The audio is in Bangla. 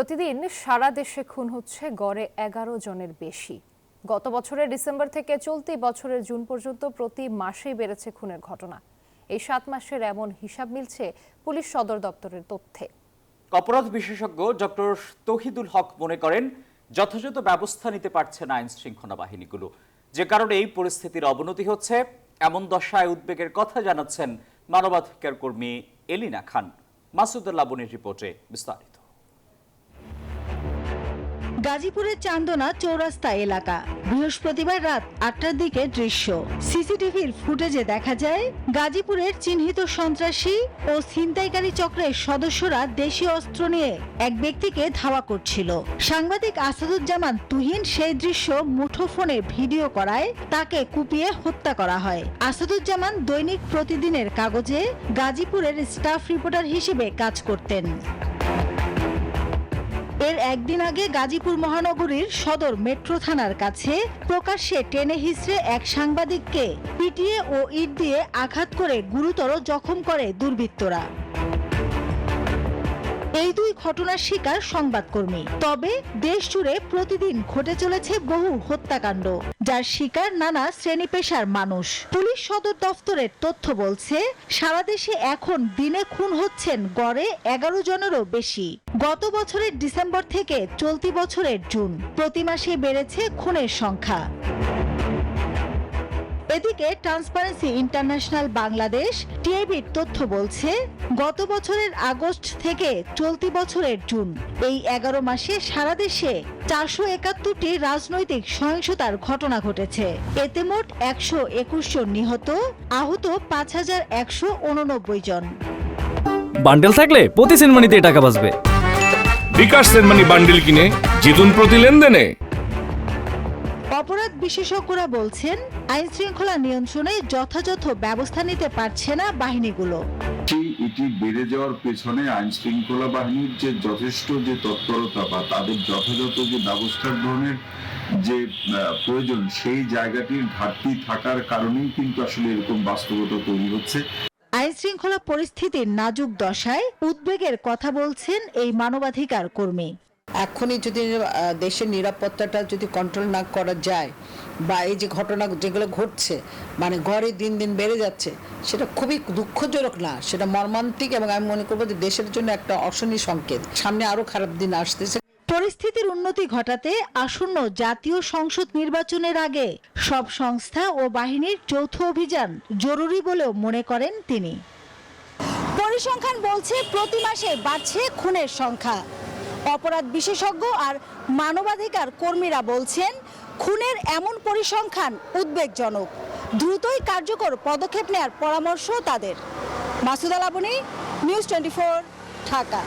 প্রতিদিন সারা দেশে খুন হচ্ছে গড়ে 11 জনের বেশি। গত বছরের ডিসেম্বর থেকে চলতি বছরের জুন পর্যন্ত প্রতি মাসেই বেড়েছে খুনের ঘটনা। এই 7 মাসের এমন হিসাব মিলছে পুলিশ সদর দপ্তরের তথ্যে। অপরাধ বিশেষজ্ঞ ডক্টর তৌহিদুল হক মনে করেন, যথাযথ ব্যবস্থা নিতে পারছে না আইন শৃঙ্খলা বাহিনীগুলো, যে কারণে এই পরিস্থিতির অবনতি হচ্ছে। এমন দশায় উদ্বেগের কথা জানাচ্ছেন মানবাধিকার কর্মী এলিনা খান। মাসুদুল্লাহ বনির রিপোর্টে বিস্তারিত। গাজীপুরের চান্দনা চৌরাস্তা এলাকা, বৃহস্পতিবার রাত 8টার দিকে দৃশ্য। সিসিটিভির ফুটেজে দেখা যায় গাজীপুরের চিহ্নিত সন্ত্রাসী ও ছিনতাইকারী চক্রের সদস্যরা দেশীয় অস্ত্র নিয়ে এক ব্যক্তিকে ধাওয়া করছিল। সাংবাদিক আসাদুজ্জামান তুহিন সেই দৃশ্য মুঠোফোনে ভিডিও করায় তাকে কুপিয়ে হত্যা করা হয়। আসাদুজ্জামান দৈনিক প্রতিদিনের কাগজে গাজীপুরের স্টাফ রিপোর্টার হিসেবে কাজ করতেন। এর একদিন আগে গাজীপুর মহানগরীর সদর মেট্রো থানার কাছে প্রকাশ্যে টেনে হিঁচড়ে এক সাংবাদিককে পিটিয়ে ও ইট দিয়ে আঘাত করে গুরুতর জখম করে দুর্বৃত্তরা। এই দুই ঘটনার শিকার সংবাদকর্মী। তবে দেশ জুড়ে প্রতিদিন ঘটে চলেছে বহু হত্যাকাণ্ড, যার শিকার নানা শ্রেণী পেশার মানুষ। পুলিশ সদর দফতরের তথ্য বলছে, সারা দেশে এখন দিনে খুন হচ্ছেন গড়ে 11 জনেরও বেশি। গত বছরের ডিসেম্বর থেকে চলতি বছরের জুন প্রতি মাসে বেড়েছে খুনের সংখ্যা। এদিকে ট্রান্সপারেন্সি ইন্টারন্যাশনাল বাংলাদেশ টিআইবির তথ্য বলছে, গত বছরের আগস্ট থেকে চলতি বছরের জুন এই 11 মাসে সারা দেশে 471টি রাজনৈতিক সহিংসতার ঘটনা ঘটেছে। এতে মোট 121 জন নিহত, আহত 5189 জন। বান্ডেল থাকলে প্রতি সেনমানিতে টাকা বাঁচবে। বিকাশ সেনমানি বান্ডেল কিনে জিতুন প্রতি লেনদেনে। অপরাধ বিশেষজ্ঞরা বলছেন, আইন শৃঙ্খলা নিয়ন্ত্রণে যথাযথ ব্যবস্থা নিতে পারছে না বাহিনীগুলো। এটি বেড়ে যাওয়ার পেছনে আইন শৃঙ্খলা বাহিনীর যে যথেষ্ট যে তৎপরতা বা তাদের যথাযথ যে ব্যবস্থা গ্রহণের যে প্রয়োজন, সেই জায়গাটির ঘাটতি থাকার কারণেই কিন্তু আসলে এরকম বাস্তবতা তৈরি হচ্ছে। আইন শৃঙ্খলা পরিস্থিতির নাজুক দশায় উদ্বেগের কথা বলছেন এই মানবাধিকার কর্মী। এখনই যদি দেশের নিরাপত্তাটা যদি কন্ট্রোল না করা যায়, বা এই যে ঘটনা যেগুলো ঘটছে মানে গড়ে দিন দিন বেড়ে যাচ্ছে, সেটা খুবই দুঃখজনক না, সেটা মর্মান্তিক, এবং আমি মনে করবো যে দেশের জন্য একটা অশনি সংকেত। সামনে আরো খারাপ দিন আসতেছে। পরিস্থিতির উন্নতি ঘটাতে আসন্ন জাতীয় সংসদ নির্বাচনের আগে সব সংস্থা ও বাহিনীর যৌথ অভিযান জরুরি বলেও মনে করেন তিনি। পরিসংখ্যান বলছে প্রতি মাসে বাড়ছে খুনের সংখ্যা। অপরাধ বিশেষজ্ঞ আর মানবাধিকার কর্মীরা বলছেন, খুনের এমন পরিসংখ্যান উদ্বেগজনক। দ্রুতই কার্যকর পদক্ষেপ নেওয়ার পরামর্শ তাদের। মাসুদুল্লাহ বনি, নিউজ 24, ঢাকা।